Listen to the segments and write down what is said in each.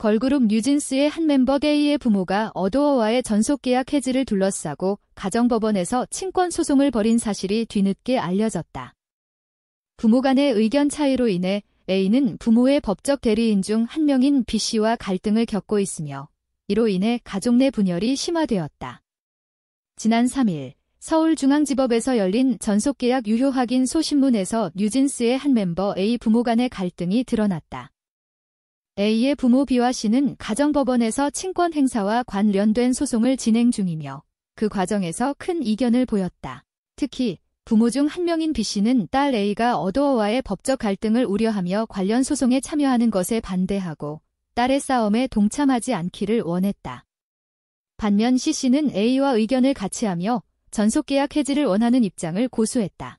걸그룹 뉴진스의 한 멤버 A의 부모가 어도어와의 전속계약 해지를 둘러싸고 가정법원에서 친권소송을 벌인 사실이 뒤늦게 알려졌다. 부모 간의 의견 차이로 인해 A는 부모의 법적 대리인 중 한 명인 B씨와 갈등을 겪고 있으며 이로 인해 가족 내 분열이 심화되었다. 지난 3일 서울중앙지법에서 열린 전속계약 유효 확인 소신문에서 뉴진스의 한 멤버 A 부모 간의 갈등이 드러났다. A의 부모 B와 C는 가정법원에서 친권 행사와 관련된 소송을 진행 중이며 그 과정에서 큰 이견을 보였다. 특히 부모 중 한 명인 B씨는 딸 A가 어도어와의 법적 갈등을 우려하며 관련 소송에 참여하는 것에 반대하고 딸의 싸움에 동참하지 않기를 원했다. 반면 C씨는 A와 의견을 같이하며 전속계약 해지를 원하는 입장을 고수했다.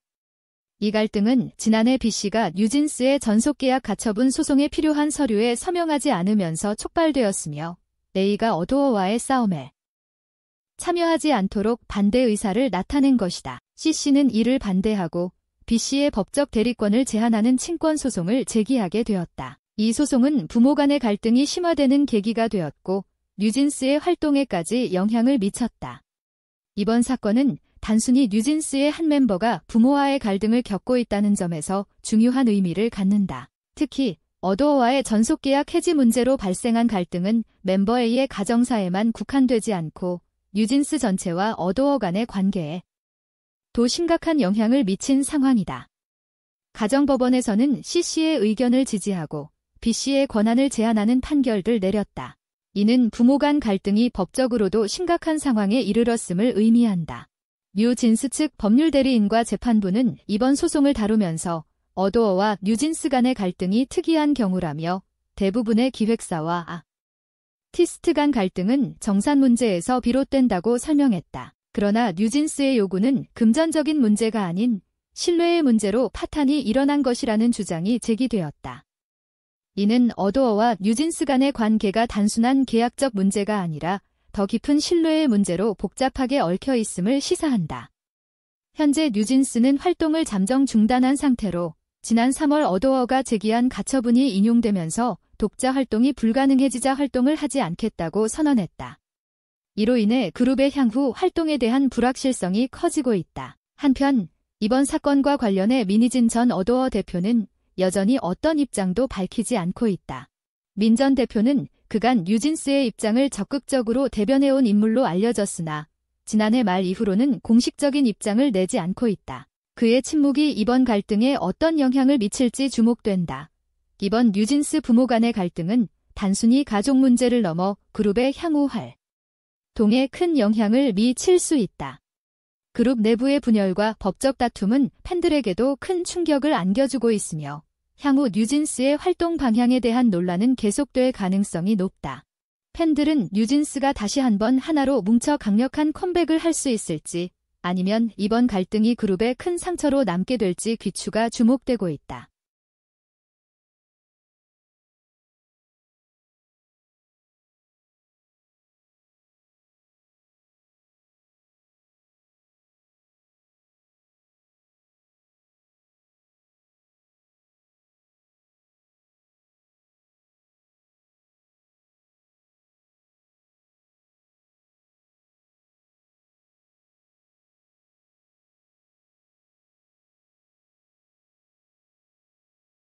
이 갈등은 지난해 B씨가 뉴진스의 전속계약 가처분 소송에 필요한 서류에 서명하지 않으면서 촉발되었으며 A가 어도어와의 싸움에 참여하지 않도록 반대 의사를 나타낸 것이다. C씨는 이를 반대하고 B씨의 법적 대리권을 제한하는 친권 소송을 제기하게 되었다. 이 소송은 부모 간의 갈등이 심화되는 계기가 되었고 뉴진스의 활동에까지 영향을 미쳤다. 이번 사건은 단순히 뉴진스의 한 멤버가 부모와의 갈등을 겪고 있다는 점에서 중요한 의미를 갖는다. 특히 어도어와의 전속계약 해지 문제로 발생한 갈등은 멤버 A의 가정사에만 국한되지 않고 뉴진스 전체와 어도어 간의 관계에 더 심각한 영향을 미친 상황이다. 가정법원에서는 C씨의 의견을 지지하고 B씨의 권한을 제한하는 판결을 내렸다. 이는 부모 간 갈등이 법적으로도 심각한 상황에 이르렀음을 의미한다. 뉴진스 측 법률대리인과 재판부는 이번 소송을 다루면서 어도어와 뉴진스 간의 갈등이 특이한 경우라며 대부분의 기획사와 아티스트 간 갈등은 정산 문제에서 비롯된다고 설명했다. 그러나 뉴진스의 요구는 금전적인 문제가 아닌 신뢰의 문제로 파탄이 일어난 것이라는 주장이 제기되었다. 이는 어도어와 뉴진스 간의 관계가 단순한 계약적 문제가 아니라 더 깊은 신뢰의 문제로 복잡하게 얽혀 있음을 시사한다. 현재 뉴진스는 활동을 잠정 중단한 상태로 지난 3월 어도어가 제기한 가처분이 인용되면서 독자 활동이 불가능해지자 활동을 하지 않겠다고 선언했다. 이로 인해 그룹의 향후 활동에 대한 불확실성이 커지고 있다. 한편 이번 사건과 관련해 민희진 전 어도어 대표는 여전히 어떤 입장도 밝히지 않고 있다. 민 전 대표는 그간 뉴진스의 입장을 적극적으로 대변해온 인물로 알려졌으나 지난해 말 이후로는 공식적인 입장을 내지 않고 있다. 그의 침묵이 이번 갈등에 어떤 영향을 미칠지 주목된다. 이번 뉴진스 부모 간의 갈등은 단순히 가족 문제를 넘어 그룹의 향후 활동에 큰 영향을 미칠 수 있다. 그룹 내부의 분열과 법적 다툼은 팬들에게도 큰 충격을 안겨주고 있으며 향후 뉴진스의 활동 방향에 대한 논란은 계속될 가능성이 높다. 팬들은 뉴진스가 다시 한번 하나로 뭉쳐 강력한 컴백을 할 수 있을지 아니면 이번 갈등이 그룹에 큰 상처로 남게 될지 귀추가 주목되고 있다.